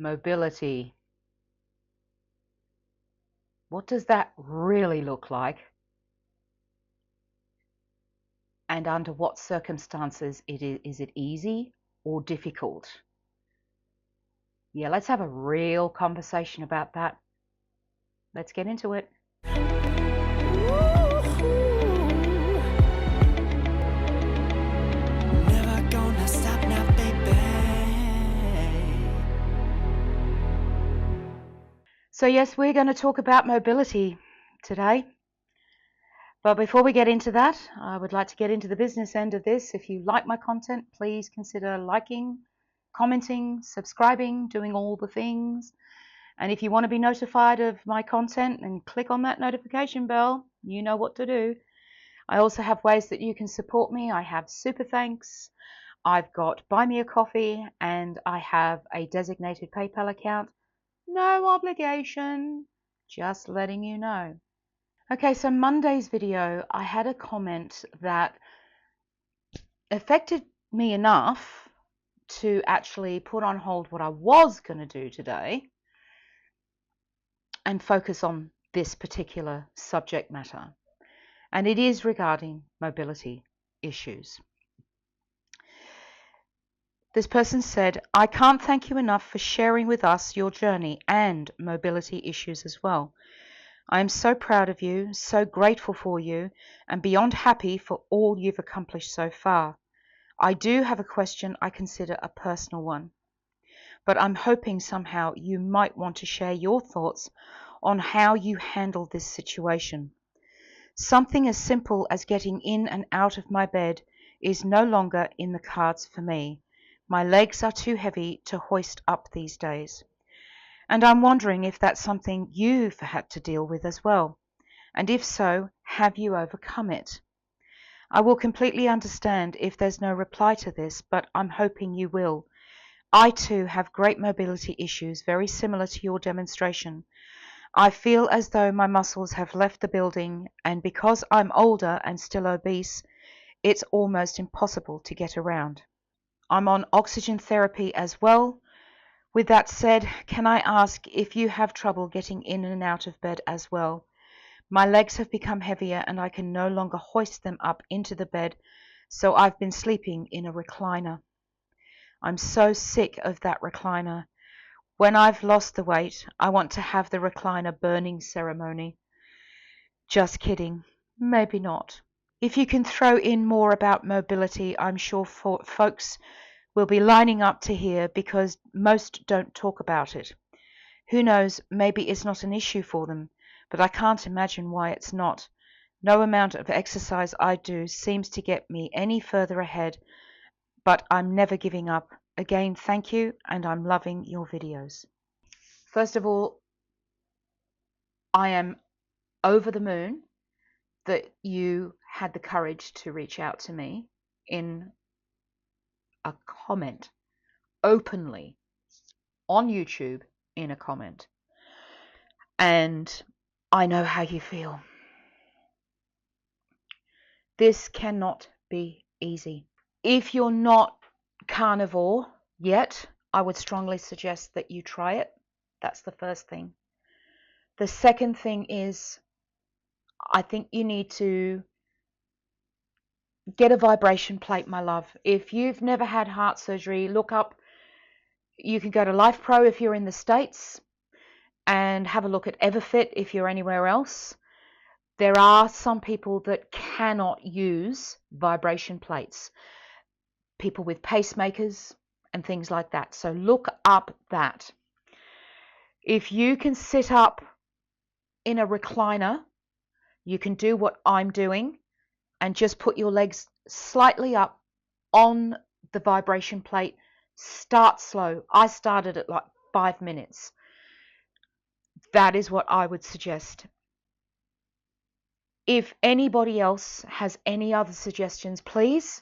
Mobility. What does that really look like? And under what circumstances is it easy or difficult? Yeah, let's have a real conversation about that. Let's get into it. Never gonna stop now, baby. So yes, we're going to talk about mobility today. But before we get into that, I would like to get into the business end of this. If you like my content, please consider liking, commenting, subscribing, doing all the things. And if you want to be notified of my content, then click on that notification bell. You know what to do. I also have ways that you can support me. I have super thanks. I've got buy me a coffee, and I have a designated PayPal account. No obligation, just letting you know. Okay, so Monday's video, I had a comment that affected me enough to actually put on hold what I was going to do today and focus on this particular subject matter. And it is regarding mobility issues. This person said, I can't thank you enough for sharing with us your journey and mobility issues as well. I am so proud of you, so grateful for you, and beyond happy for all you've accomplished so far. I do have a question I consider a personal one, but I'm hoping somehow you might want to share your thoughts on how you handled this situation. Something as simple as getting in and out of my bed is no longer in the cards for me. My legs are too heavy to hoist up these days. And I'm wondering if that's something you've had to deal with as well. And if so, have you overcome it? I will completely understand if there's no reply to this, but I'm hoping you will. I too have great mobility issues, very similar to your demonstration. I feel as though my muscles have left the building, and because I'm older and still obese, it's almost impossible to get around. I'm on oxygen therapy as well. With that said, can I ask if you have trouble getting in and out of bed as well? My legs have become heavier and I can no longer hoist them up into the bed, so I've been sleeping in a recliner. I'm so sick of that recliner. When I've lost the weight, I want to have the recliner burning ceremony. Just kidding. Maybe not. If you can throw in more about mobility, I'm sure folks will be lining up to hear, because most don't talk about it. Who knows, maybe it's not an issue for them, but I can't imagine why it's not. No amount of exercise I do seems to get me any further ahead, but I'm never giving up. Again, thank you, and I'm loving your videos. First of all, I am over the moon that you had the courage to reach out to me in a comment, openly, on YouTube, in a comment. And I know how you feel. This cannot be easy. If you're not carnivore yet, I would strongly suggest that you try it. That's the first thing. The second thing is, I think you need to get a vibration plate, my love. If you've never had heart surgery, look up. You can go to Life Pro if you're in the States, and have a look at Everfit if you're anywhere else. There are some people that cannot use vibration plates, people with pacemakers and things like that. So look up that. If you can sit up in a recliner, you can do what I'm doing and just put your legs slightly up on the vibration plate. Start slow. I started at like 5 minutes. That is what I would suggest. If anybody else has any other suggestions, please,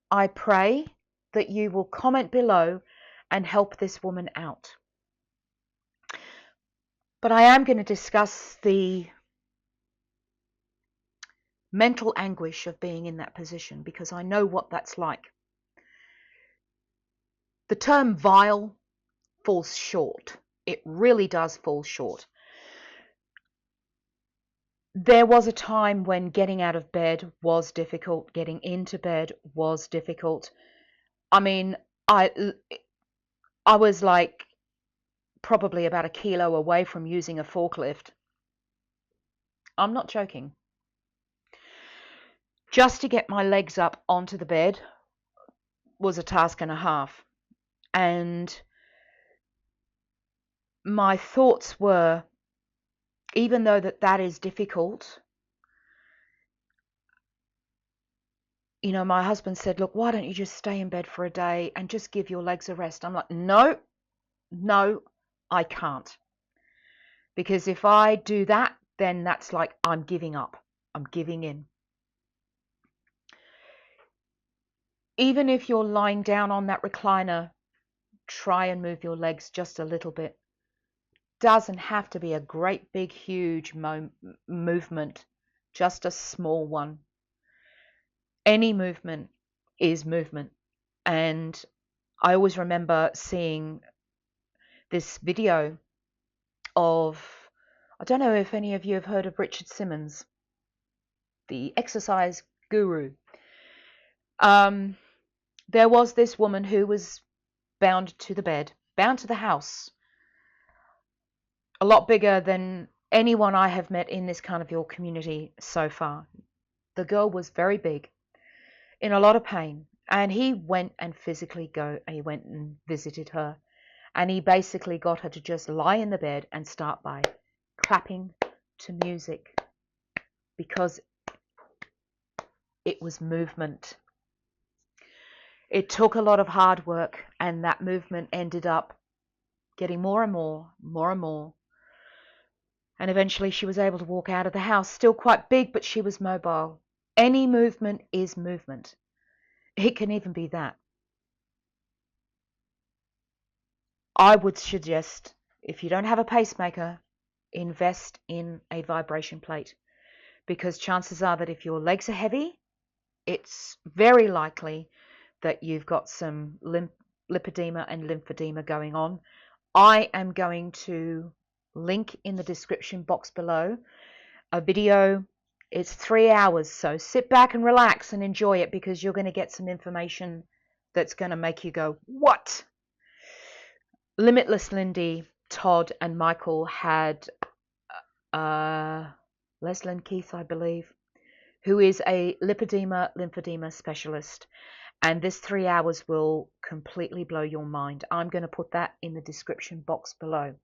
I pray that you will comment below and help this woman out. But I am going to discuss the mental anguish of being in that position, because I know what that's like. The term vile falls short. It really does fall short. There was a time when getting out of bed was difficult, getting into bed was difficult. I mean, I I was like probably about a kilo away from using a forklift. I'm not joking. Just to get my legs up onto the bed was a task and a half. And my thoughts were, even though that is difficult, you know, my husband said, look, why don't you just stay in bed for a day and just give your legs a rest? I'm like, no, I can't. Because if I do that, then that's like I'm giving up. I'm giving in. Even if you're lying down on that recliner, try and move your legs just a little bit. Doesn't have to be a great big huge movement, just a small one. Any movement is movement. And I always remember seeing this video of, I don't know if any of you have heard of Richard Simmons, the exercise guru. There was this woman who was bound to the bed, bound to the house, a lot bigger than anyone I have met in this carnivore community so far. The girl was very big, in a lot of pain, and he went and he went and visited her, and he basically got her to just lie in the bed and start by clapping to music, because it was movement. It took a lot of hard work, and that movement ended up getting more and more. And eventually she was able to walk out of the house, still quite big, but she was mobile. Any movement is movement. It can even be that. I would suggest, if you don't have a pacemaker, invest in a vibration plate, because chances are that if your legs are heavy, it's very likely that you've got some lipedema and lymphedema going on. I am going to link in the description box below a video. It's 3 hours, so sit back and relax and enjoy it, because you're going to get some information that's going to make you go, what? Limitless, Lindy, Todd, and Michael had Leslyn Keith, I believe, who is a lymphedema specialist. And this 3 hours will completely blow your mind. I'm going to put that in the description box below.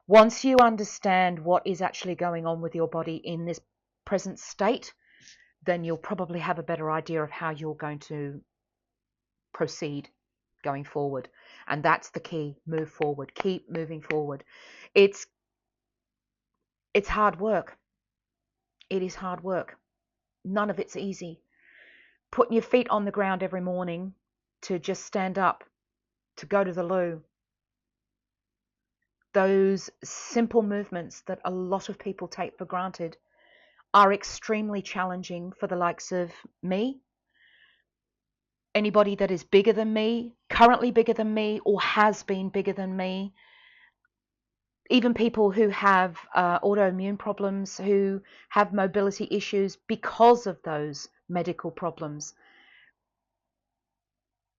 Once you understand what is actually going on with your body in this present state, then you'll probably have a better idea of how you're going to proceed going forward. And that's the key. Move forward. Keep moving forward. It's hard work. It is hard work. None of it's easy. Putting your feet on the ground every morning, to just stand up, to go to the loo. Those simple movements that a lot of people take for granted are extremely challenging for the likes of me. Anybody that is bigger than me, currently bigger than me, or has been bigger than me. Even people who have autoimmune problems, who have mobility issues because of those medical problems.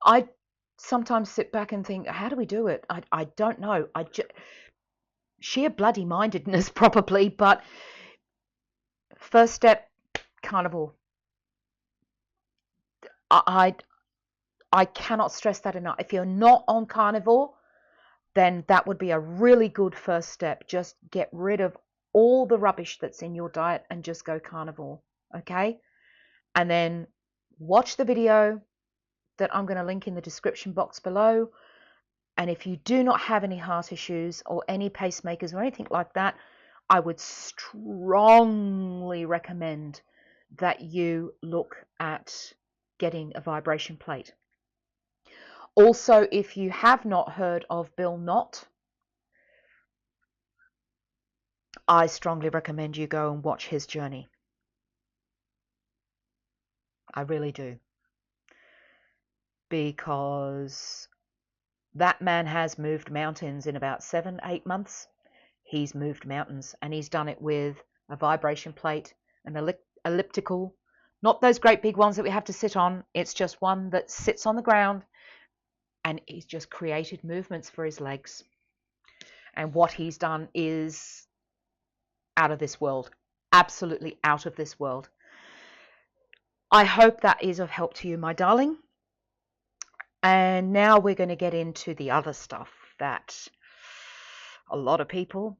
I sometimes sit back and think, how do we do it? I don't know. Sheer bloody mindedness probably, but first step, carnivore. I cannot stress that enough. If you're not on carnivore, then that would be a really good first step. Just get rid of all the rubbish that's in your diet and just go carnivore, okay? And then watch the video that I'm going to link in the description box below. And if you do not have any heart issues or any pacemakers or anything like that, I would strongly recommend that you look at getting a vibration plate. Also, if you have not heard of Bill Knott, I strongly recommend you go and watch his journey. I really do. Because That man has moved mountains in about 7-8 months. He's moved mountains, and he's done it with a vibration plate, an elliptical, not those great big ones that we have to sit on. It's just one that sits on the ground, and he's just created movements for his legs. And what he's done is out of this world, absolutely out of this world. I hope that is of help to you, my darling. And now we're going to get into the other stuff that a lot of people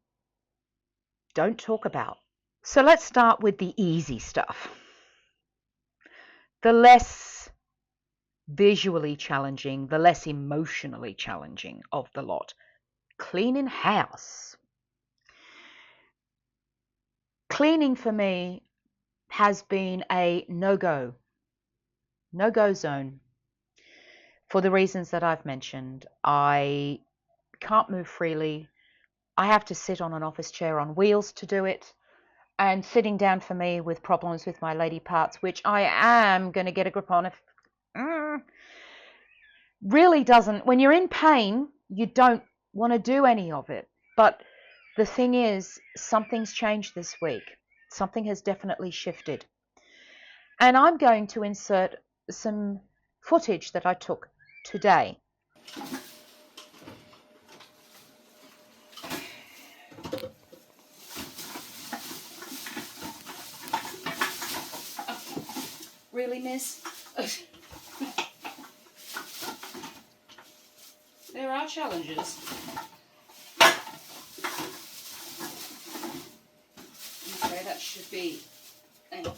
don't talk about. So let's start with the easy stuff. The less visually challenging, the less emotionally challenging of the lot. Cleaning house. Cleaning for me has been a no-go zone for the reasons that I've mentioned. I can't move freely. I have to sit on an office chair on wheels to do it. And sitting down for me with problems with my lady parts, which I am going to get a grip on, if really doesn't. When you're in pain, you don't want to do any of it. But the thing is, something's changed this week. Something has definitely shifted. And I'm going to insert some footage that I took today. Really, miss? There are challenges. Okay, that should be... There we go.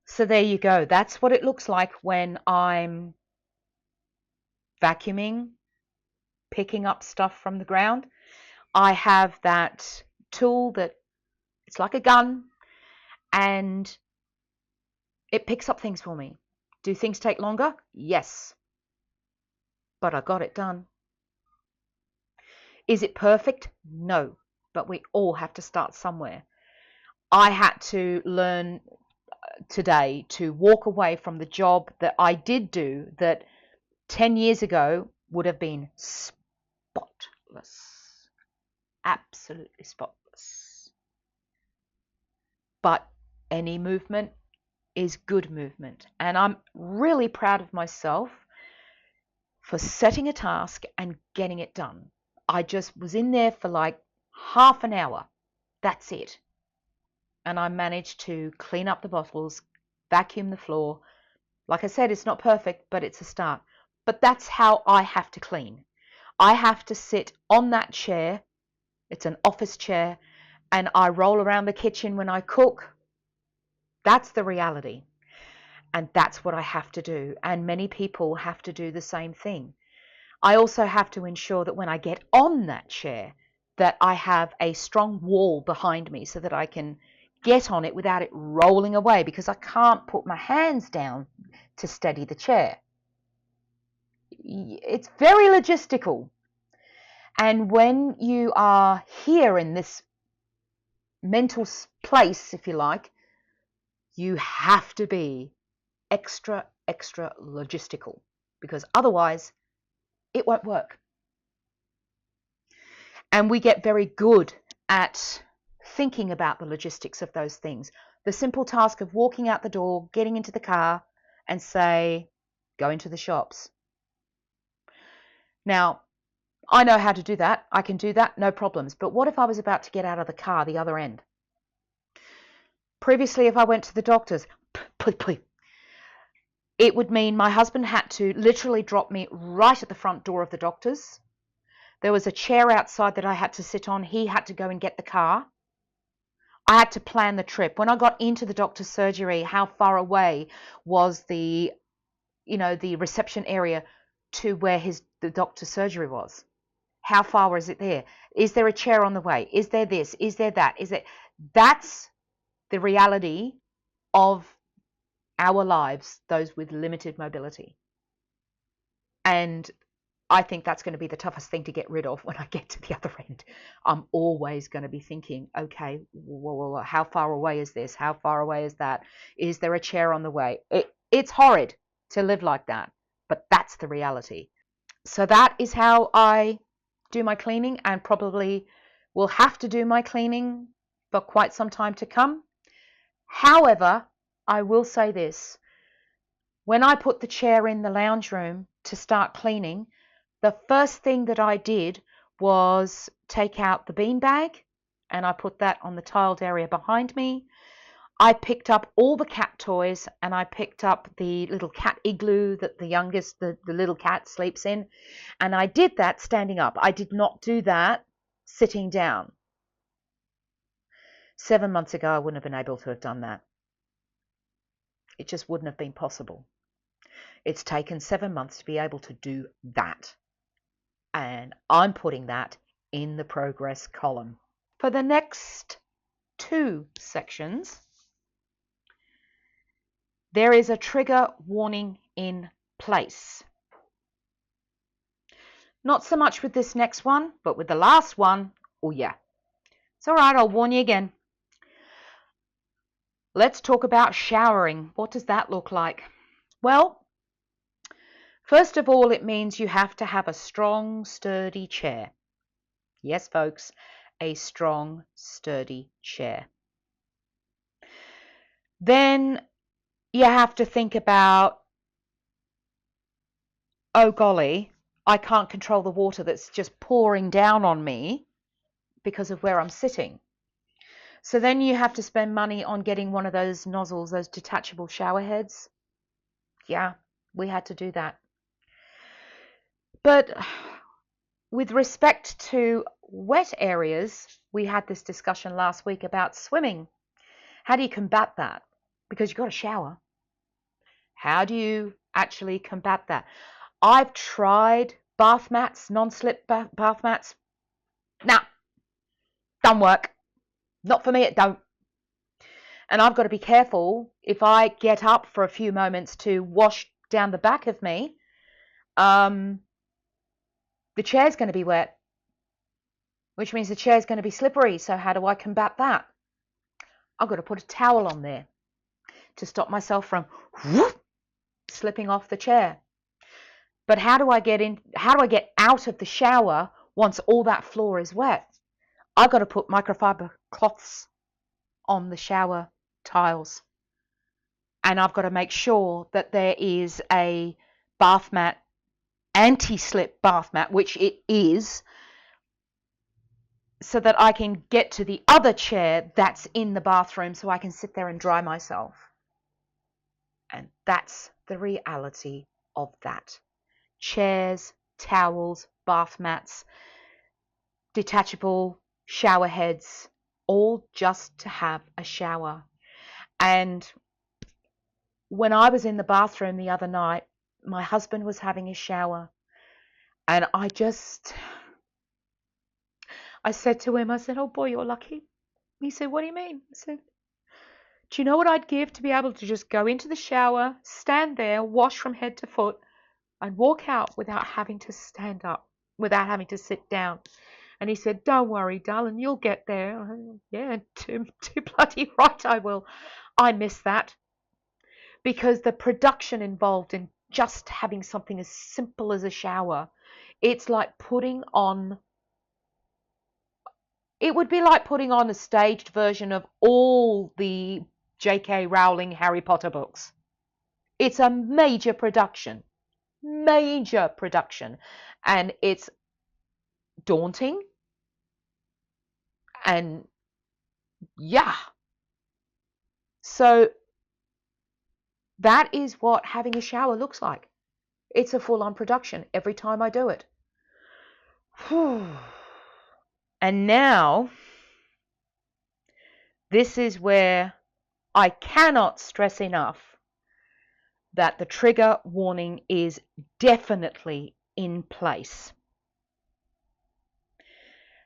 So there you go. That's what it looks like when I'm vacuuming, picking up stuff from the ground. I have that tool that it's like a gun, and it picks up things for me. Do things take longer? Yes. But I got it done. Is it perfect? No. But we all have to start somewhere. I had to learn today to walk away from the job that I did do that 10 years ago would have been spotless. Absolutely spotless. But any movement is good movement. And I'm really proud of myself for setting a task and getting it done. I just was in there for like half an hour. That's it. And I managed to clean up the bottles, vacuum the floor. Like I said, it's not perfect, but it's a start. But that's how I have to clean. I have to sit on that chair. It's an office chair, and I roll around the kitchen when I cook. That's the reality. And that's what I have to do. And many people have to do the same thing. I also have to ensure that when I get on that chair, that I have a strong wall behind me so that I can get on it without it rolling away, because I can't put my hands down to steady the chair. It's very logistical. And when you are here in this mental place, if you like, you have to be extra logistical, because otherwise it won't work. And we get very good at thinking about the logistics of those things. The simple task of walking out the door, getting into the car, and say, go into the shops. Now, I know how to do that. I can do that, no problems. But what if I was about to get out of the car the other end? Previously, if I went to the doctor's, it would mean my husband had to literally drop me right at the front door of the doctor's. There was a chair outside that I had to sit on. He had to go and get the car. I had to plan the trip. When I got into the doctor's surgery, how far away was the reception area to where the doctor's surgery was? How far was it there? Is there a chair on the way? Is there this? Is there that? That's the reality of our lives, those with limited mobility. And I think that's going to be the toughest thing to get rid of when I get to the other end. I'm always going to be thinking, okay, well, how far away is this? How far away is that? Is there a chair on the way? It's horrid to live like that, but that's the reality. So that is how I do my cleaning, and probably will have to do my cleaning for quite some time to come. However, I will say this. When I put the chair in the lounge room to start cleaning, the first thing that I did was take out the beanbag, and I put that on the tiled area behind me. I picked up all the cat toys, and I picked up the little cat igloo that the little cat sleeps in, and I did that standing up. I did not do that sitting down. 7 months ago, I wouldn't have been able to have done that. It just wouldn't have been possible. It's taken 7 months to be able to do that. And I'm putting that in the progress column. For the next 2 sections, there is a trigger warning in place. Not so much with this next one, but with the last one, oh yeah. It's all right, I'll warn you again. Let's talk about showering. What does that look like? Well, first of all, it means you have to have a strong, sturdy chair. Yes, folks, a strong, sturdy chair. Then you have to think about, oh golly, I can't control the water that's just pouring down on me because of where I'm sitting. So then you have to spend money on getting one of those nozzles, those detachable shower heads. Yeah, we had to do that. But with respect to wet areas, we had this discussion last week about swimming. How do you combat that? Because you've got to shower. How do you actually combat that? I've tried bath mats, non-slip bath mats. Nah, don't work. Not for me, it don't. And I've got to be careful if I get up for a few moments to wash down the back of me, the chair's going to be wet, which means the chair's going to be slippery. So how do I combat that? I've got to put a towel on there to stop myself from slipping off the chair. But how do I get out of the shower once all that floor is wet? I've got to put microfiber cloths on the shower tiles. And I've got to make sure that there is a bath mat, anti-slip bath mat, which it is, so that I can get to the other chair that's in the bathroom so I can sit there and dry myself. And that's the reality of that. Chairs, towels, bath mats, detachable shower heads, all just to have a shower. And when I was in the bathroom the other night, my husband was having a shower, and I said to him, I said, oh boy, you're lucky. He said, what do you mean? I said, do you know what I'd give to be able to just go into the shower, stand there, wash from head to foot, and walk out without having to stand up, without having to sit down? And he said, don't worry, darling, you'll get there. Yeah, too bloody right I will. I miss that. Because the production involved in just having something as simple as a shower, it's like putting on, it would be like putting on a staged version of all the J.K. Rowling Harry Potter books. It's a major production, and it's daunting, and yeah. So that is what having a shower looks like. It's a full-on production every time I do it. And now, this is where I cannot stress enough that the trigger warning is definitely in place.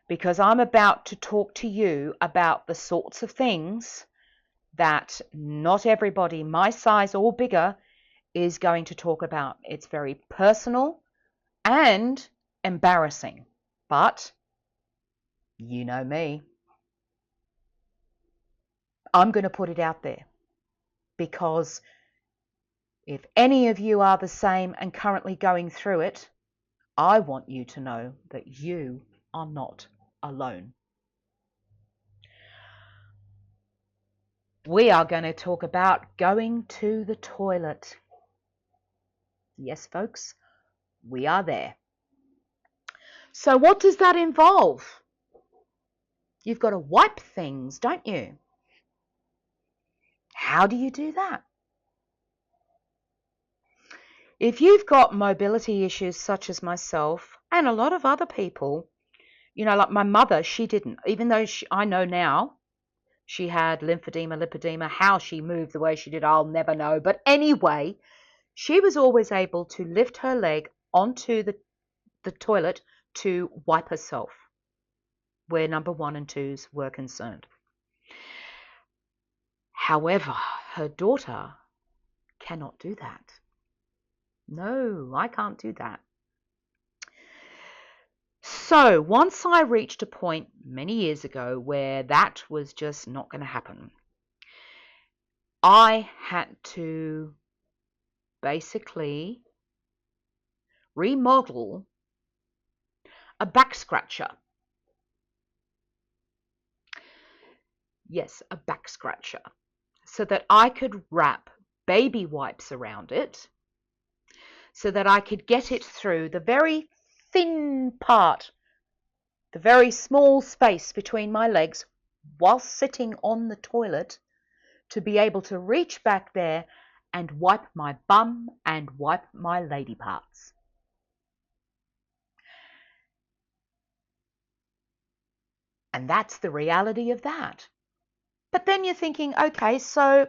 Because I'm about to talk to you about the sorts of things that not everybody my size or bigger is going to talk about. It's very personal and embarrassing. But you know me. I'm going to put it out there because if any of you are the same and currently going through it, I want you to know that you are not alone. We are going to talk about going to the toilet. Yes, folks, we are there. So what does that involve? You've got to wipe things, don't you? How do you do that? If you've got mobility issues such as myself and a lot of other people, like my mother, she didn't, even though I know now she had lymphedema, lipedema. How she moved the way she did, I'll never know. But anyway, she was always able to lift her leg onto the toilet to wipe herself where number 1 and 2s were concerned. However, her daughter cannot do that. No, I can't do that. So once I reached a point many years ago where that was just not going to happen, I had to basically remodel a back scratcher. Yes, a back scratcher, so that I could wrap baby wipes around it, so that I could get it through the very thin part, the very small space between my legs while sitting on the toilet, to be able to reach back there and wipe my bum and wipe my lady parts. And that's the reality of that. But then you're thinking, okay, so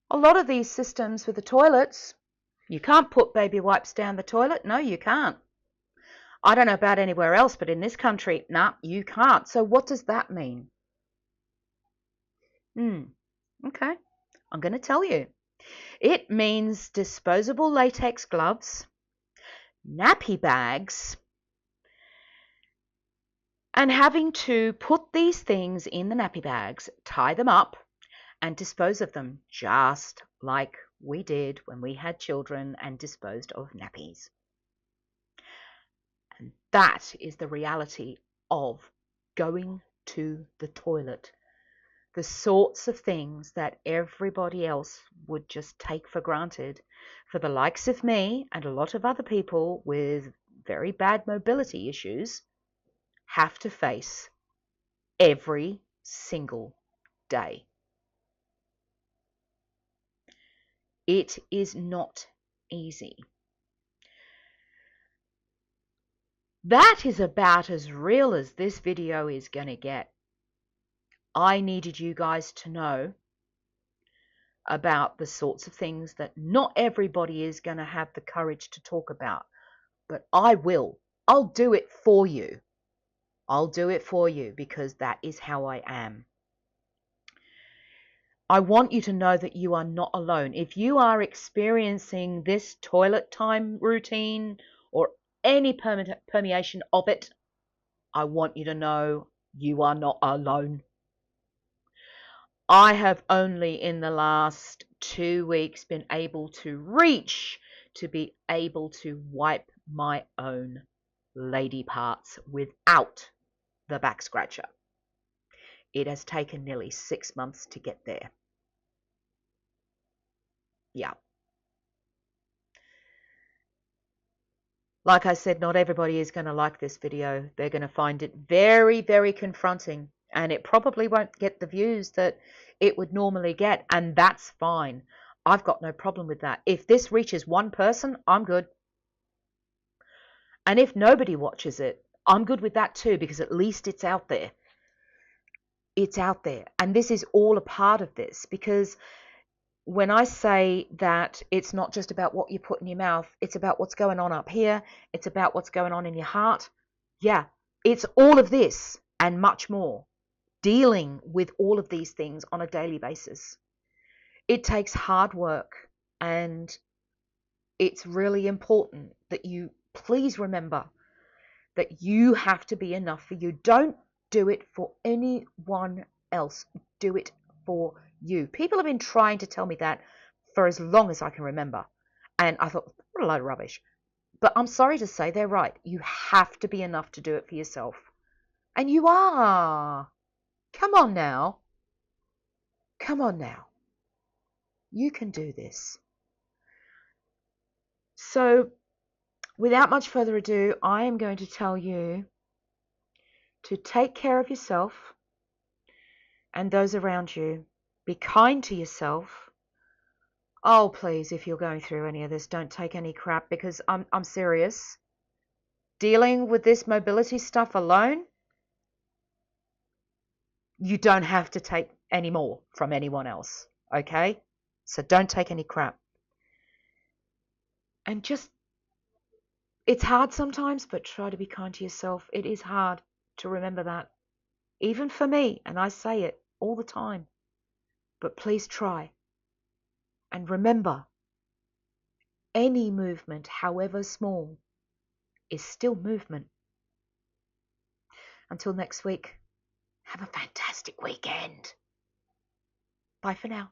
a lot of these systems with the toilets, you can't put baby wipes down the toilet. No, you can't. I don't know about anywhere else, but in this country, nah, you can't. So what does that mean? Okay, I'm going to tell you. It means disposable latex gloves, nappy bags, and having to put these things in the nappy bags, tie them up, and dispose of them, just like we did when we had children and disposed of nappies. And that is the reality of going to the toilet. The sorts of things that everybody else would just take for granted, for the likes of me and a lot of other people with very bad mobility issues, have to face every single day. It is not easy. That is about as real as this video is going to get. I needed you guys to know about the sorts of things that not everybody is going to have the courage to talk about, but I will. I'll do it for you. I'll do it for you because that is how I am. I want you to know that you are not alone. If you are experiencing this toilet time routine or any permeation of it, I want you to know you are not alone. I have only in the last 2 weeks been able to reach to be able to wipe my own lady parts without the back scratcher. It has taken nearly 6 months to get there. Yeah. Like I said, not everybody is going to like this video. They're going to find it very, very confronting, and it probably won't get the views that it would normally get, and that's fine. I've got no problem with that. If this reaches one person, I'm good. And if nobody watches it, I'm good with that too, because at least it's out there. It's out there. And this is all a part of this, because when I say that it's not just about what you put in your mouth, it's about what's going on up here, it's about what's going on in your heart. Yeah, it's all of this and much more. Dealing with all of these things on a daily basis. It takes hard work, and it's really important that you please remember that you have to be enough for you. Don't do it for anyone else. Do it for you. People have been trying to tell me that for as long as I can remember. And I thought, what a load of rubbish. But I'm sorry to say they're right. You have to be enough to do it for yourself. And you are. Come on now. Come on now. You can do this. So, without much further ado, I am going to tell you to take care of yourself and those around you. Be kind to yourself. Oh, please, if you're going through any of this, don't take any crap, because I'm serious. Dealing with this mobility stuff alone, you don't have to take any more from anyone else, okay? So don't take any crap. And just, it's hard sometimes, but try to be kind to yourself. It is hard to remember that. Even for me, and I say it all the time. But please try. And remember, any movement, however small, is still movement. Until next week, have a fantastic weekend. Bye for now.